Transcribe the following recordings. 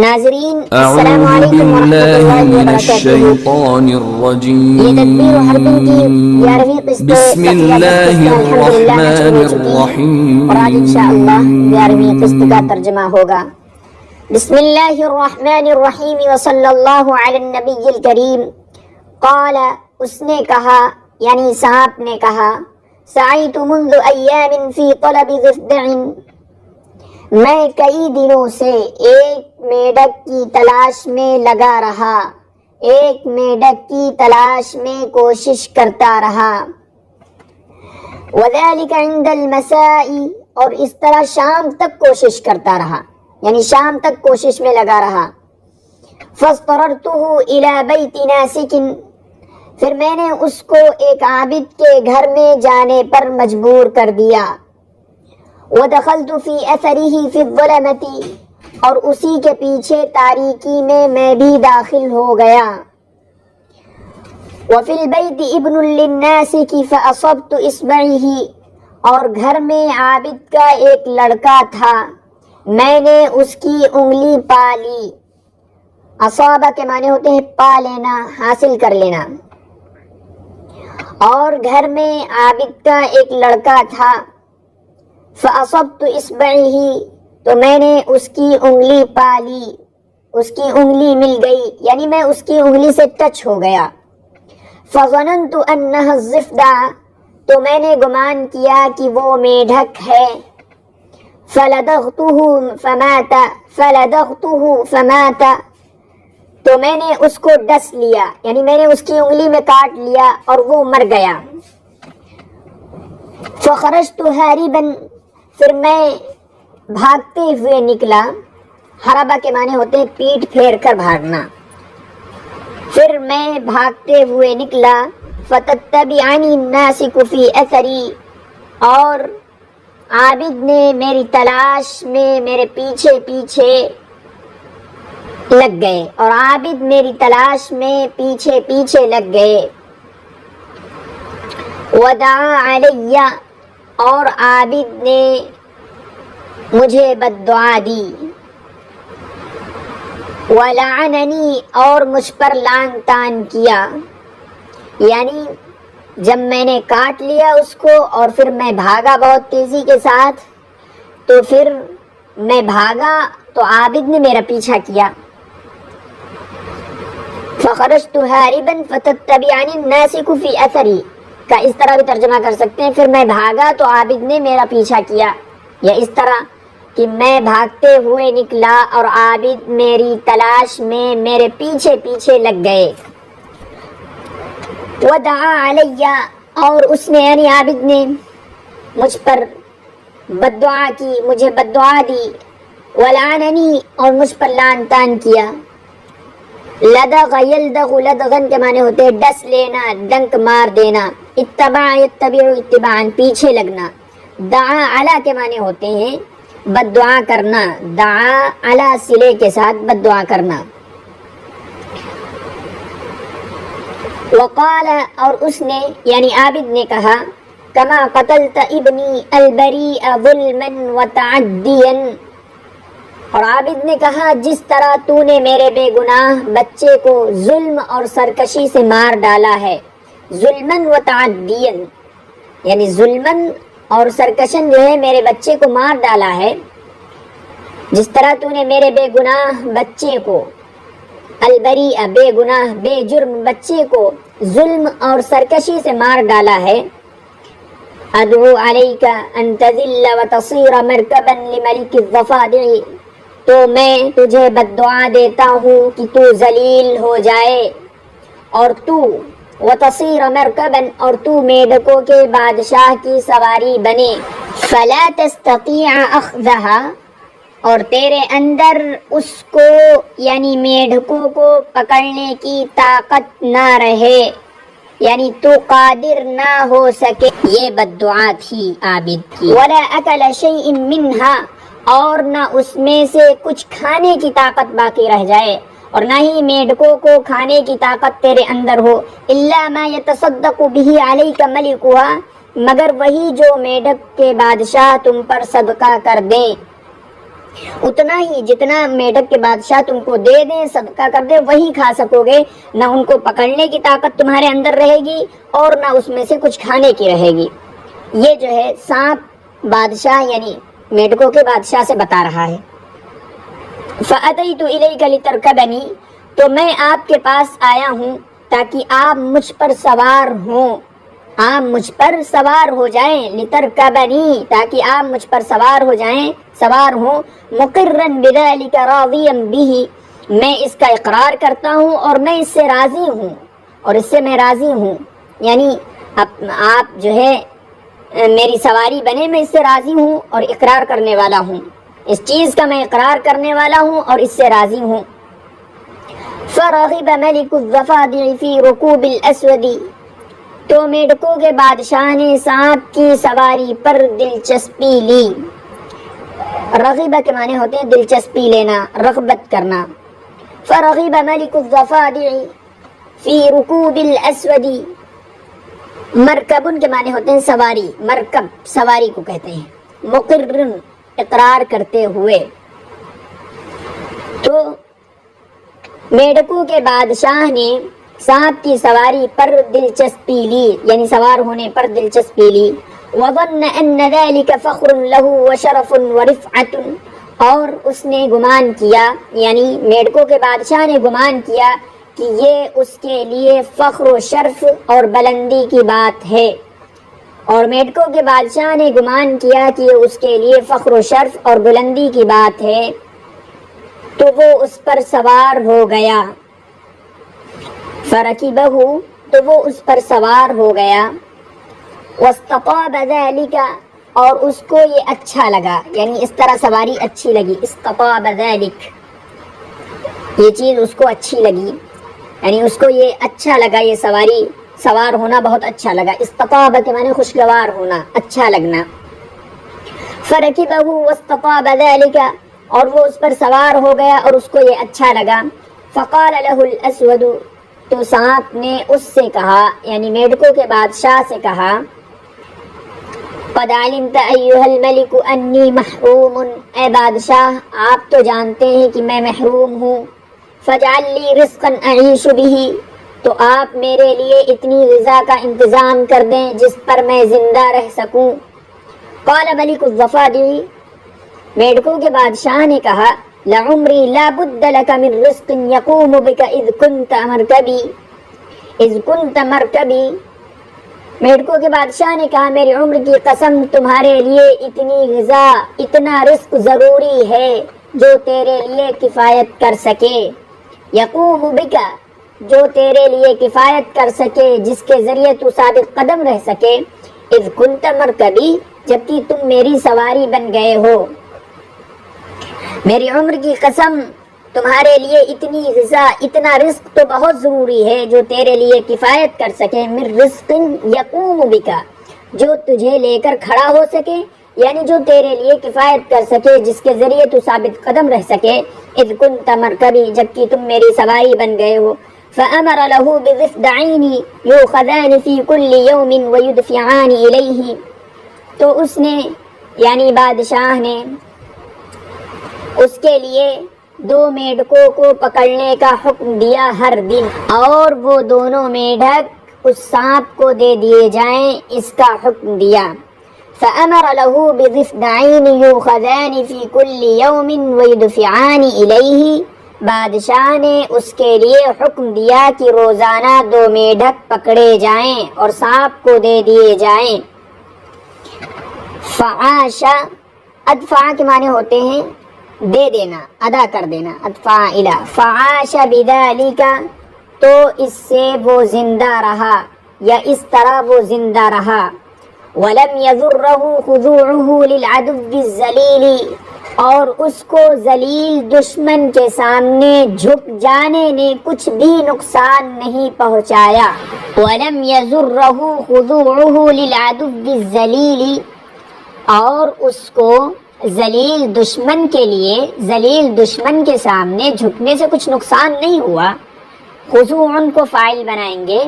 ناظرین أعوذ السلام علیکم ورحمۃ بالله اللہ من وبرکاتہ۔ الشيطان یہ تدبیر و حربن کی 11ویں قسط بسم الله الحمدللہ نشر ہو الرحمن چکی ہے اور آج انشاءاللہ 11ویں قسط کا ترجمہ ہوگا۔ بسم اللہ الرحمن الرحیم وصلی اللہ علی النبی الکریم۔ قال، اس نے کہا یعنی صاحب نے کہا، سعیت منذ ایام فی طلب ضفدع، میں کئی دنوں سے ایک میڈک کی تلاش میں لگا رہا، ایک میڈک کی تلاش میں کوشش کرتا رہا۔ وذلك عند المساء، اور اس طرح شام تک کوشش کرتا رہا، یعنی شام تک کوشش میں لگا رہا۔ فاضطررته الى بیت ناسک، پھر میں نے اس کو ایک عابد کے گھر میں جانے پر مجبور کر دیا۔ وَدَخَلْتُ فِي أَثَرِهِ فِي الظُّلَمَةِ، اور اسی کے پیچھے تاریکی میں بھی داخل ہو گیا۔ وَفِي الْبَيْتِ ابْنٌ لِلنَّاسِكِ فَأَصَبْتُ إِصْبَعِهِ، اور گھر میں عابد کا ایک لڑکا تھا، میں نے اس کی انگلی پا لی۔ اصابہ کے معنی ہوتے ہیں پا لینا، حاصل کر لینا۔ اور گھر میں عابد کا ایک لڑکا تھا، فَأَصَبْتُ إِصْبَعِهِ، تو میں نے اس کی انگلی پا لی، اس کی انگلی مل گئی، یعنی میں اس کی انگلی سے ٹچ ہو گیا۔ فَظَنَنْتُ أَنَّهَا الضِّفْدَعُ، تو میں نے گمان کیا کہ وہ میڈک ہے۔ فَلَدَغْتُهُ فَمَاتَ، تو میں نے اس کو ڈس لیا، یعنی میں نے اس کی انگلی میں کاٹ لیا اور وہ مر گیا۔ فَخَرَجْتُ هَارِبًا، پھر میں بھاگتے ہوئے نکلا۔ حربہ کے معنی ہوتے ہیں پیٹ پھیر کر بھاگنا۔ پھر میں بھاگتے ہوئے نکلا۔ فَتَتَّبِعَنِي النَّاسِكُ فِي أَثَرِي، اور عابد نے میری تلاش میں میرے پیچھے پیچھے لگ گئے، اور عابد میری تلاش میں پیچھے پیچھے لگ گئے۔ وَدَعَا عَلَيَّ، اور عابد نے مجھے بد دعا دی۔ وَلَعَنَنِي، اور مجھ پر لعن طعن کیا، یعنی جب میں نے کاٹ لیا اس کو اور پھر میں بھاگا بہت تیزی کے ساتھ، تو پھر میں بھاگا تو عابد نے میرا پیچھا کیا۔ فَخَرَجْتُ هَارِبًا فَتَتَّبِعَنِي النَّاسِكُ فِي أَثَرِي، کا اس طرح بھی ترجمہ کر سکتے ہیں، پھر میں بھاگا تو عابد نے میرا پیچھا کیا، یا اس طرح کہ میں بھاگتے ہوئے نکلا اور عابد میری تلاش میں میرے پیچھے پیچھے لگ گئے۔ وَدَعَا عَلَيَّ، اور اس نے یعنی عابد نے مجھ پر بد دعا کی، مجھے بد دعا دی۔ وَلَعَنَنِي، اور مجھ پر لعن طعن کیا۔ لدغ یلدغ، لدغن کے معنی ہوتے ہیں ڈس لینا، ڈنک مار دینا۔ اتبع یتبع اتباعا، پیچھے لگنا۔ دعا علی کے معنی ہوتے ہیں بد دعا کرنا، دعا علی صلے کے ساتھ بد دعا کرنا۔ وقال، اور اس نے یعنی عابد نے کہا، کما قتلت ابنی البریء ظلما وتعدیا، اور عابد نے کہا جس طرح تو نے میرے بے گناہ بچے کو ظلم اور سرکشی سے مار ڈالا ہے۔ ظلمن و تعدین، یعنی ظلمن اور سرکشن جو ہے میرے بچے کو مار ڈالا ہے، جس طرح تو نے میرے بے گناہ بچے کو، البریء بے گناہ بے جرم بچے کو ظلم اور سرکشی سے مار ڈالا ہے۔ ادعو علیک ان تذل وتصیر مرکبا لملک الضفادع، تو میں تجھے بد دعا دیتا ہوں کہ تو ذلیل ہو جائے، اور تو وتصیر مرکبا، اور تو میڈکوں کے بادشاہ کی سواری بنے۔ فلا تستطیع اخذها، اور تیرے اندر اس کو یعنی میڈکوں کو پکڑنے کی طاقت نہ رہے، یعنی تو قادر نہ ہو سکے۔ یہ بد دعا تھی عابد کی۔ ولا اکل شیء منها، اور نہ اس میں سے کچھ کھانے کی طاقت باقی رہ جائے، اور نہ ہی میڈکوں کو کھانے کی طاقت تیرے اندر ہو۔ الا ما يتصدق به عليك ملكها، مگر وہی جو میڈک کے بادشاہ تم پر صدقہ کر دیں۔ اتنا ہی جتنا میڈک کے بادشاہ تم کو دے دیں، صدقہ کر دے، وہی کھا سکو گے، نہ ان کو پکڑنے کی طاقت تمہارے اندر رہے گی اور نہ اس میں سے کچھ کھانے کی رہے گی۔ یہ جو ہے سانپ بادشاہ یعنی میڈکوں کے بادشاہ سے بتا رہا ہے۔ فَأَتَيْتُ إِلَيْكَ لِتَرْكَبَنِي، تو میں آپ کے پاس آیا ہوں تاکہ آپ مجھ پر سوار ہوں، آپ مجھ پر سوار ہو جائیں، لِتَرْكَبَنِي، تاکہ آپ مجھ پر سوار ہو جائیں، سوار ہوں، مُقِرًّا بِذَلِكَ رَاضِيًا بِهِ، میں اس کا اقرار کرتا ہوں اور میں اس سے راضی ہوں، اور اس سے میں راضی ہوں، یعنی آپ جو ہے میری سواری بنے، میں اس سے راضی ہوں اور اقرار کرنے والا ہوں، اس چیز کا میں اقرار کرنے والا ہوں اور اس سے راضی ہوں۔ فَرَغِبَ مَلِكُ الضَّفَادِعِ فِي رُكُوبِ الْأَسْوَدِ، تو میڈکوں کے بادشاہ نے سانپ کی سواری پر دلچسپی لی۔ رغبہ کے معنی ہوتے ہیں دلچسپی لینا، رغبت کرنا۔ فَرَغِبَ مَلِكُ الضَّفَادِعِ فِي رُكُوبِ الْأَسْوَدِ، مرکبن کے معنی ہوتے ہیں سواری، مرکب سواری کو کہتے ہیں، مقرن اقرار کرتے ہوئے۔ تو میڈکوں کے بادشاہ نے سانپ کی سواری پر دلچسپی لی، یعنی سوار ہونے پر دلچسپی لی۔ وَظَنَّ أَنَّ ذَلِكَ فَخْرٌ لَهُ وَشَرَفٌ وَرِفْعَةٌ، اور اس نے گمان کیا، یعنی میڈکوں کے بادشاہ نے گمان کیا کہ یہ اس کے لیے فخر و شرف اور بلندی کی بات ہے، اور میڈکوں کے بادشاہ نے گمان کیا کہ یہ اس کے لیے فخر و شرف اور بلندی کی بات ہے، تو وہ اس پر سوار ہو گیا۔ فَرَكِبَهُ، تو وہ اس پر سوار ہو گیا۔ وَاسْتَطَابَ ذَلِكَ، اور اس کو یہ اچھا لگا، یعنی اس طرح سواری اچھی لگی۔ اسْتَطَابَ ذَلِكَ، یہ چیز اس کو اچھی لگی، یعنی اس کو یہ اچھا لگا، یہ سواری سوار ہونا بہت اچھا لگا۔ اسْتَطَابَ کے معنی خوشگوار ہونا، اچھا لگنا۔ فَرَكِبَهُ وَاسْتَطَابَ ذَلِكَ، اور وہ اس پر سوار ہو گیا اور اس کو یہ اچھا لگا۔ فَقَالَ لَهُ الْأَسْوَدُ، تو سانپ نے اس سے کہا، یعنی میڈکوں کے بادشاہ سے کہا، قَدْ عَلِمْتَ أَيُّهَا الْمَلِكُ أَنِّي مَحْرُومٌ، اے بادشاہ آپ تو جانتے ہیں کہ میں محروم ہوں۔ فَاجْعَلْ لِي رِزْقًا أَعِيشُ بِهِ، تو آپ میرے لیے اتنی غذا کا انتظام کر دیں جس پر میں زندہ رہ سکوں۔ قَالَ مَلِكُ الضَّفَادِعِ، میڈکوں کے بادشاہ نے کہا، لَعُمْرِي لَا بُدَّ لَكَ مِن رِزْقٍ يَقُومُ بِكَ إِذْ كُنْتَ مَرْكَبِي، میڈکوں کے بادشاہ نے کہا، میری عمر کی قسم تمہارے لیے اتنی غذا، اتنا رزق ضروری ہے جو تیرے لیے کفایت کر سکے۔ یقوم بکا، جو تیرے لیے کفایت کر سکے، جس کے ذریعے تو ثابت قدم رہ سکے۔ اذ کنت مرکبی، جبکہ تم میری سواری بن گئے ہو۔ میری عمر کی قسم تمہارے لیے اتنی غذا، اتنا رزق تو بہت ضروری ہے جو تیرے لیے کفایت کر سکے۔ من رزق یقوم بکا، جو تجھے لے کر کھڑا ہو سکے، یعنی جو تیرے لیے کفایت کر سکے، جس کے ذریعے تو ثابت قدم رہ سکے۔ اذ کنت مرکبی، جبکہ تم میری سواری بن گئے ہو۔ فأمر له بضفدعين يؤخذان في كل يوم ويدفعان إليه، تو اس نے یعنی بادشاہ نے اس کے لیے 2 میڈکوں کو پکڑنے کا حکم دیا ہر دن، اور وہ دونوں میڈک اس سانپ کو دے دیے جائیں، اس کا حکم دیا۔ فأمر له بضفدعين يؤخذان في كل يوم ويدفعان إليه، بادشاہ نے اس کے لیے حکم دیا کہ روزانہ 2 میڈک پکڑے جائیں اور سانپ کو دے دیے جائیں۔ فعاش، ادفع کے معنی ہوتے ہیں دے دینا، ادا کر دینا، ادفع الہ۔ فعاش بذالک، تو اس سے وہ زندہ رہا، یا اس طرح وہ زندہ رہا۔ ولم يضره خضوعه للعدو الذلیل، اور اس کو ذلیل دشمن کے سامنے جھک جانے نے کچھ بھی نقصان نہیں پہنچایا۔ وَلَمْ يَضُرَّهُ خُضُوعُهُ لِلْعَدُوِّ الذَّلِيلِ، اور اس کو ذلیل دشمن کے لیے، ذلیل دشمن کے سامنے جھکنے سے کچھ نقصان نہیں ہوا۔ خضوع کو فاعل بنائیں گے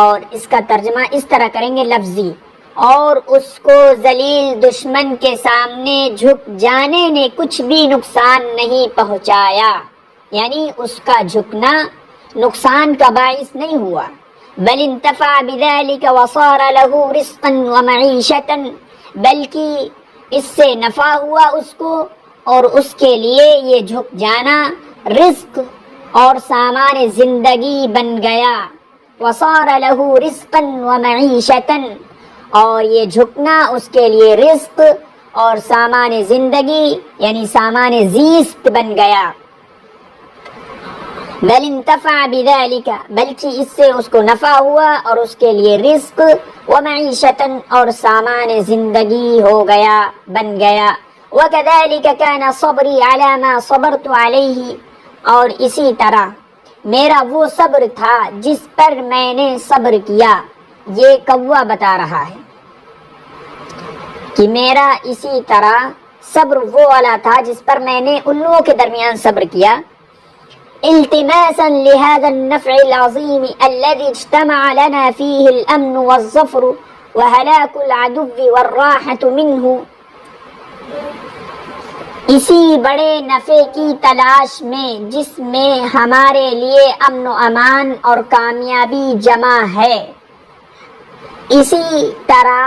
اور اس کا ترجمہ اس طرح کریں گے لفظی، اور اس کو ذلیل دشمن کے سامنے جھک جانے نے کچھ بھی نقصان نہیں پہنچایا، یعنی اس کا جھکنا نقصان کا باعث نہیں ہوا، بل انتفع بذلك وصار له رزقا ومعیشتا، بلکہ اس سے نفع ہوا اس کو اور اس کے لیے یہ جھک جانا رزق اور سامان زندگی بن گیا، وصار له رزقا ومعیشتا، اور یہ جھکنا اس کے لیے رزق اور سامان زندگی یعنی سامان زیست بن گیا، بل انتفع بذلك، بلکہ اس سے اس کو نفع ہوا اور اس کے لیے رزق ومعیشتا اور سامان زندگی ہو گیا بن گیا، وكذلك كان صبري على ما صبرت عليه، اور اسی طرح میرا وہ صبر تھا جس پر میں نے صبر کیا، یہ کوا بتا رہا ہے کہ میرا اسی طرح صبر وہ والا تھا جس پر میں نے ان لوگوں کے درمیان صبر کیا، التماسا لهذا النفع العظيم الذي اجتمع لنا فيه الأمن والظفر وهلاك العدو والراحة منه، اسی بڑے نفع کی تلاش میں جس میں ہمارے لیے امن و امان اور کامیابی جمع ہے، اسی طرح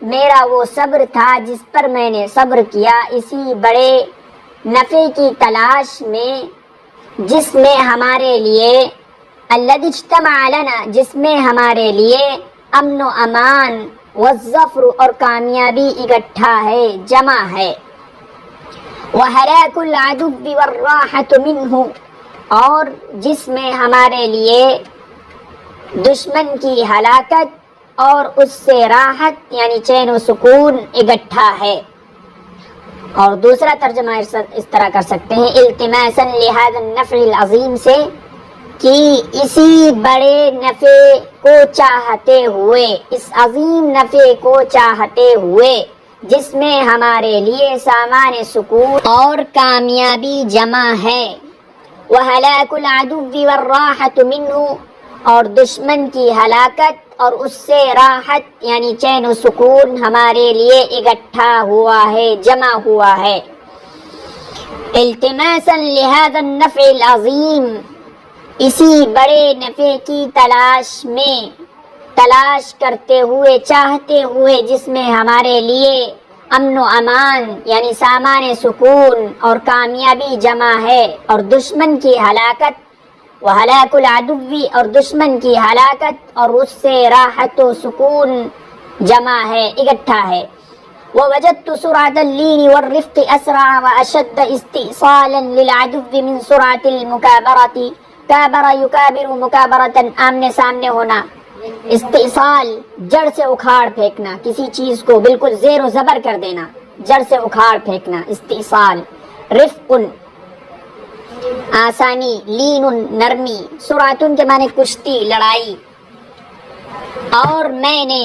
میرا وہ صبر تھا جس پر میں نے صبر کیا اسی بڑے نفع کی تلاش میں جس میں ہمارے لیے الذی اجتمع لنا، جس میں ہمارے لیے امن و امان والظفر اور کامیابی اکٹھا ہے جمع ہے، وَهَلَاكُ الْعَدُوِّ وَالرَّاحَةُ مِنْهُ، اور جس میں ہمارے لیے دشمن کی ہلاکت اور اس سے راحت یعنی چین و سکون اکٹھا ہے۔ اور دوسرا ترجمہ اس طرح کر سکتے ہیں التماسا لهذا النفع العظیم سے کہ اسی بڑے نفع کو چاہتے ہوئے، اس عظیم نفع کو چاہتے ہوئے جس میں ہمارے لیے سامان سکون اور کامیابی جمع ہے، وَهَلَاكُ الْعَدُوِّ وَالرَّاحَةُ مِنْهُ، اور دشمن کی ہلاکت اور اس سے راحت یعنی چین و سکون ہمارے لیے اکٹھا ہوا ہے جمع ہوا ہے، التماسا لهذا النفع العظیم، اسی بڑے نفع کی تلاش میں، تلاش کرتے ہوئے چاہتے ہوئے جس میں ہمارے لیے امن و امان یعنی سامان سکون اور کامیابی جمع ہے، اور دشمن کی ہلاکت وَهَلَاكُ الْعَدُوِّ، اور دشمن کی ہلاکت اور اس سے راحت و سکون جمع ہے اکٹھا ہے، وَوَجَدْتُ سُرْعَةَ اللِّينِ وَالرِّفْقِ أَسْرَعَ وَأَشَدَّ اسْتِئْصَالًا لِلْعَدُوِّ مِنْ سُرْعَةِ الْمُكَابَرَةِ، کابر یکابر مکابرتاً آمنے سامنے ہونا، استئصال جڑ سے اکھاڑ پھینکنا، کسی چیز کو بالکل زیر و زبر کر دینا، جڑ سے اکھاڑ پھینکنا استئصال، رفق آسانی، لین نرمی، سرعتن کے معنی کشتی لڑائی، اور میں نے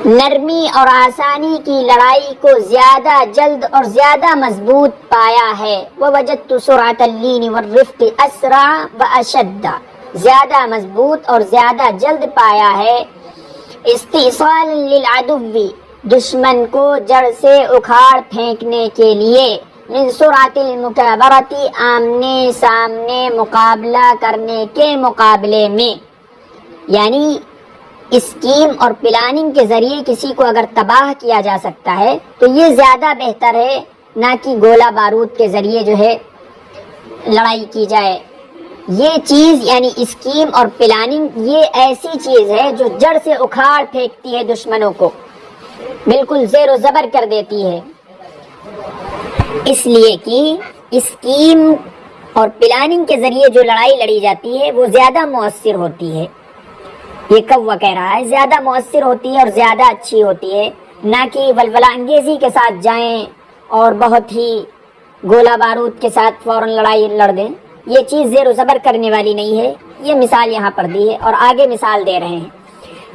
نرمی اور آسانی کی لڑائی کو زیادہ جلد اور زیادہ مضبوط پایا ہے، وَوَجَدْتُ سُرْعَةَ اللِّينِ وَالرِّفْقِ أَسْرَعَ وَأَشَدَّ، زیادہ مضبوط اور زیادہ جلد پایا ہے، استئصال للعدو، دشمن کو جڑ سے اکھاڑ پھینکنے کے لیے، من سرعت المکابرتی، آمنے سامنے مقابلہ کرنے کے مقابلے میں، یعنی اسکیم اور پلاننگ کے ذریعے کسی کو اگر تباہ کیا جا سکتا ہے تو یہ زیادہ بہتر ہے نہ کہ گولہ بارود کے ذریعے جو ہے لڑائی کی جائے۔ یہ چیز یعنی اسکیم اور پلاننگ یہ ایسی چیز ہے جو جڑ سے اکھاڑ پھینکتی ہے دشمنوں کو، بالکل زیر و زبر کر دیتی ہے، اس لیے کہ اسکیم اور پلاننگ کے ذریعے جو لڑائی لڑی جاتی ہے وہ زیادہ مؤثر ہوتی ہے، یہ کوا کہہ رہا ہے زیادہ مؤثر ہوتی ہے اور زیادہ اچھی ہوتی ہے، نہ کہ ولولہ انگیزی کے ساتھ جائیں اور بہت ہی گولہ بارود کے ساتھ فوراً لڑائی لڑ دیں، یہ چیز زیر و زبر کرنے والی نہیں ہے۔ یہ مثال یہاں پر دی ہے اور آگے مثال دے رہے ہیں،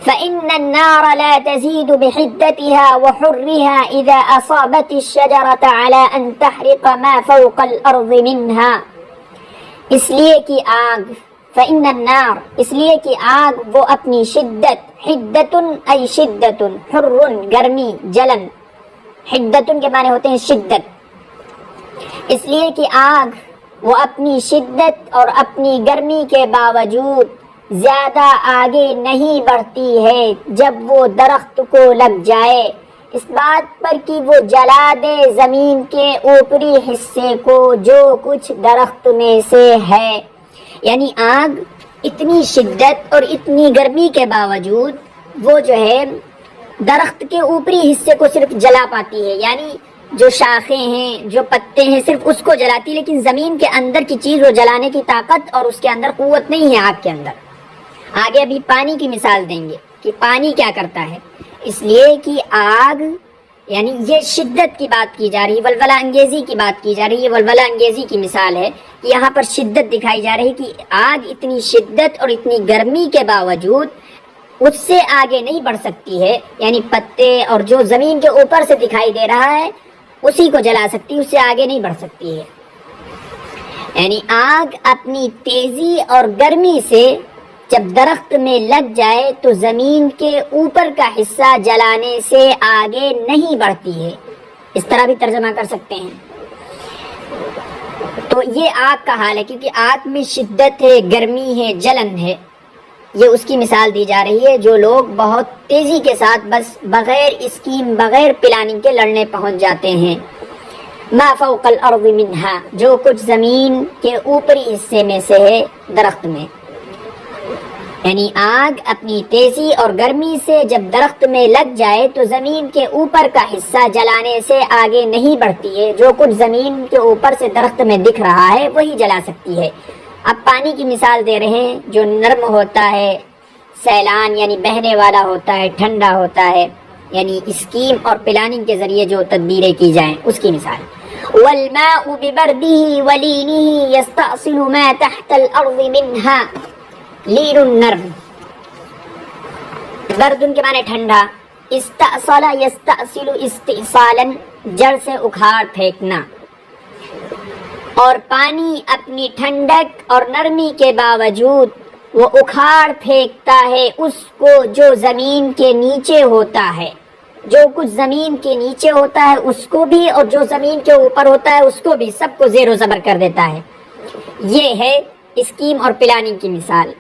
فَإِنَّ النَّارَ لَا تَزِيدُ بِحِدَّتِهَا وَحُرِّهَا إِذَا أَصَابَتِ الشَّجَرَةَ عَلَىٰ أَن تَحْرِقَ مَا فَوْقَ الْأَرْضِ مِنْهَا، اس لیے کہ آگ فإن النار اس لیے کہ آگ وہ اپنی شدت، حدتن ای شدتن، حرن گرمی، جلن، حدتن کے معنی ہوتے ہیں شدت، اس لیے کہ آگ وہ اپنی شدت اور اپنی گرمی کے باوجود زیادہ آگے نہیں بڑھتی ہے جب وہ درخت کو لگ جائے، اس بات پر کہ وہ جلا دے زمین کے اوپری حصے کو جو کچھ درخت میں سے ہے۔ یعنی آگ اتنی شدت اور اتنی گرمی کے باوجود وہ جو ہے درخت کے اوپری حصے کو صرف جلا پاتی ہے، یعنی جو شاخیں ہیں، جو پتے ہیں، صرف اس کو جلاتی، لیکن زمین کے اندر کی چیز وہ جلانے کی طاقت اور اس کے اندر قوت نہیں ہے آگ کے اندر۔ آگے ابھی پانی کی مثال دیں گے کہ پانی کیا کرتا ہے، اس لیے کہ آگ یعنی یہ شدت کی بات کی جا رہی ہے، ولولہ انگیزی کی بات کی جا رہی ہے، ولولہ انگیزی کی مثال ہے کہ یہاں پر شدت دکھائی جا رہی ہے کہ آگ اتنی شدت اور اتنی گرمی کے باوجود اس سے آگے نہیں بڑھ سکتی ہے، یعنی پتے اور جو زمین کے اوپر سے دکھائی دے رہا ہے اسی کو جلا سکتی، اس سے آگے نہیں بڑھ سکتی ہے۔ یعنی آگ اپنی تیزی اور گرمی سے جب درخت میں لگ جائے تو زمین کے اوپر کا حصہ جلانے سے آگے نہیں بڑھتی ہے، اس طرح بھی ترجمہ کر سکتے ہیں۔ تو یہ آگ کا حال ہے، کیونکہ آگ میں شدت ہے، گرمی ہے، جلن ہے، یہ اس کی مثال دی جا رہی ہے جو لوگ بہت تیزی کے ساتھ بس بغیر اسکیم، بغیر پلاننگ کے لڑنے پہنچ جاتے ہیں۔ ما فوق الارض منہا، جو کچھ زمین کے اوپری حصے میں سے ہے درخت میں، یعنی آگ اپنی تیزی اور گرمی سے جب درخت میں لگ جائے تو زمین کے اوپر کا حصہ جلانے سے آگے نہیں بڑھتی ہے، جو کچھ زمین کے اوپر سے درخت میں دکھ رہا ہے وہی جلا سکتی ہے۔ اب پانی کی مثال دے رہے ہیں جو نرم ہوتا ہے، سیلان یعنی بہنے والا ہوتا ہے، ٹھنڈا ہوتا ہے، یعنی اسکیم اور پلاننگ کے ذریعے جو تدبیریں کی جائیں اس کی مثال۔ والماء ببرده ولينه يستأصل ما تحت الأرض منها لین النرم، برد کے معنی ٹھنڈا، استأصل یستأصل استئصالا جڑ سے اکھاڑ پھینکنا، اور پانی اپنی ٹھنڈک اور نرمی کے باوجود وہ اکھاڑ پھینکتا ہے اس کو جو زمین کے نیچے ہوتا ہے، جو کچھ زمین کے نیچے ہوتا ہے اس کو بھی اور جو زمین کے اوپر ہوتا ہے اس کو بھی، سب کو زیر و زبر کر دیتا ہے۔ یہ ہے اسکیم اور پلاننگ کی مثال۔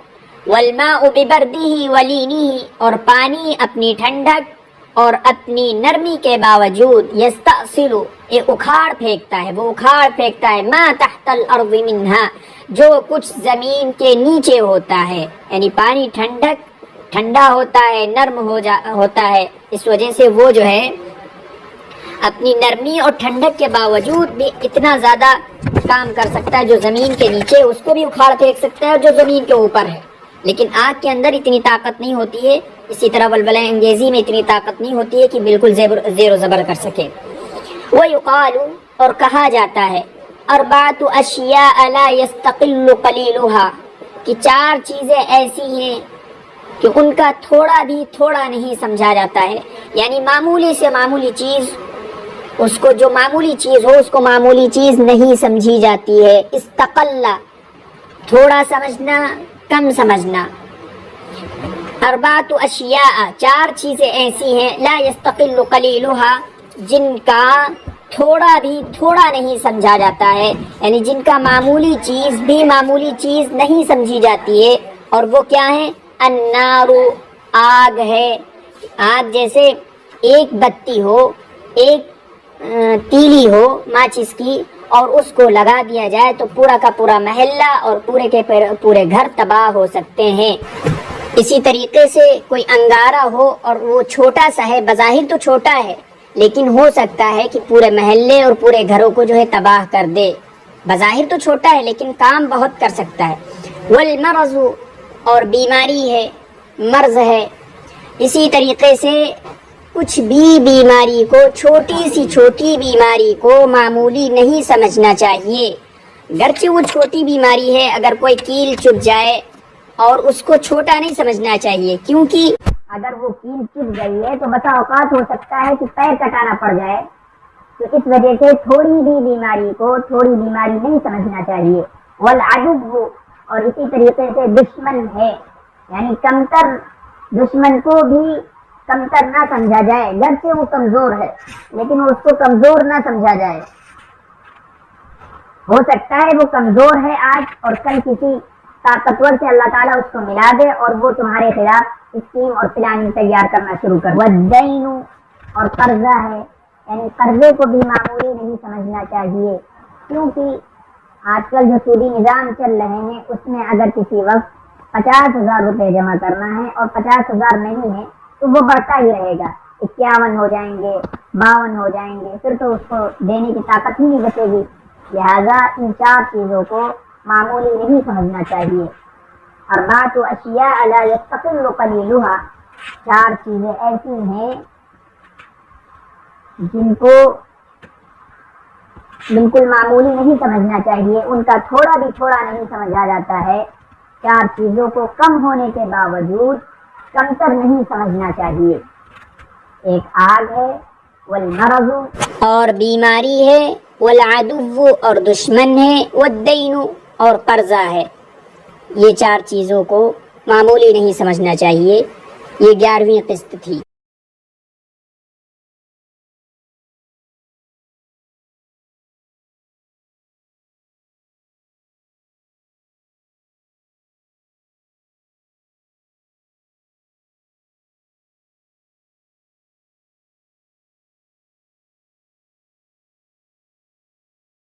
والماء ببرده ولینه، اور پانی اپنی ٹھنڈک اور اپنی نرمی کے باوجود یستأصل، یہ اکھاڑ پھینکتا ہے، وہ اکھاڑ پھینکتا ہے ما تحت الارض منها، جو کچھ زمین کے نیچے ہوتا ہے، یعنی پانی ٹھنڈا ہوتا ہے، نرم ہوتا ہے، اس وجہ سے وہ جو ہے اپنی نرمی اور ٹھنڈک کے باوجود بھی اتنا زیادہ کام کر سکتا ہے، جو زمین کے نیچے اس کو بھی اکھاڑ پھینک سکتا ہے اور جو زمین کے اوپر ہے، لیکن آگ کے اندر اتنی طاقت نہیں ہوتی ہے، اسی طرح ولولہ انگیزی میں اتنی طاقت نہیں ہوتی ہے کہ بالکل زیر و زبر کر سکے۔ وَيُقَالُ، اور کہا جاتا ہے، أَرْبَعَةُ أَشْيَاءَ لَا يَسْتَقِلُّ قَلِيلُهَا، کہ 4 چیزیں ایسی ہیں کہ ان کا تھوڑا بھی تھوڑا نہیں سمجھا جاتا ہے، یعنی معمولی سے معمولی چیز، اس کو جو معمولی چیز ہو اس کو معمولی چیز نہیں سمجھی جاتی ہے۔ استقل، تھوڑا سمجھنا، کم سمجھنا۔ اربعۃ اشیاء، 4 چیزیں ایسی ہیں، لا یستقل قلیلها، جن کا تھوڑا بھی تھوڑا نہیں سمجھا جاتا ہے، یعنی جن کا معمولی چیز بھی معمولی چیز نہیں سمجھی جاتی ہے، اور وہ کیا ہے؟ النار، آگ ہے۔ آگ جیسے ایک بتی ہو، ایک تیلی ہو ماچس کی، اور اس کو لگا دیا جائے تو پورا کا پورا محلہ اور پورے کے پورے گھر تباہ ہو سکتے ہیں۔ اسی طریقے سے کوئی انگارہ ہو اور وہ چھوٹا سا ہے، بظاہر تو چھوٹا ہے لیکن ہو سکتا ہے کہ پورے محلے اور پورے گھروں کو جو ہے تباہ کر دے۔ بظاہر تو چھوٹا ہے لیکن کام بہت کر سکتا ہے۔ والمرض، اور بیماری ہے، مرض ہے۔ اسی طریقے سے کچھ بھی بیماری کو، چھوٹی بیماری کو معمولی نہیں سمجھنا چاہیے، گرچہ وہ چھوٹی بیماری ہے، اگر کوئی کیل چبھ جائے اور اس کو چھوٹا نہیں سمجھنا چاہیے، کیونکہ اگر وہ کیل چبھ گئی ہے تو بسا اوقات ہو سکتا ہے کہ پیر کٹانا پڑ جائے، تو اس وجہ سے تھوڑی بھی بیماری کو تھوڑی بیماری نہیں سمجھنا چاہیے۔ والعجب، اور اسی طریقے سے دشمن ہے، یعنی کمتر دشمن کو بھی کمتر نہ سمجھا جائے، گرچہ وہ کمزور ہے لیکن اس کو کمزور نہ سمجھا جائے۔ ہو سکتا ہے وہ کمزور ہے آج اور کل کسی طاقتور سے اللہ تعالیٰ اس کو ملا دے اور وہ تمہارے خلاف اسکیم اور پلاننگ تیار کرنا شروع کر۔ والدین، اور قرضہ ہے، یعنی قرضے کو بھی معمولی نہیں سمجھنا چاہیے، کیونکہ آج کل جو سودی نظام چل رہے ہیں اس میں اگر کسی وقت 50,000 روپے جمع کرنا ہے اور 50,000 نہیں ہے تو وہ بڑھتا ہی رہے گا، 51 ہو جائیں گے، 52 ہو جائیں گے، پھر تو اس کو دینے کی طاقت ہی نہیں بچے گی۔ لہذا ان 4 چیزوں کو معمولی نہیں سمجھنا چاہیے۔ اربعۃ اشیاء لا یستقل قلیلها، 4 چیزیں ایسی ہیں جن کو بالکل معمولی نہیں سمجھنا چاہیے، ان کا تھوڑا بھی تھوڑا نہیں سمجھا جاتا ہے۔ 4 چیزوں کو کم ہونے کے باوجود کمتر نہیں سمجھنا چاہیے۔ ایک آگ ہے، والمرض، اور بیماری ہے، والعدو، اور دشمن ہے، والدین، اور قرضہ ہے۔ یہ 4 چیزوں کو معمولی نہیں سمجھنا چاہیے۔ یہ 11ویں قسط تھی۔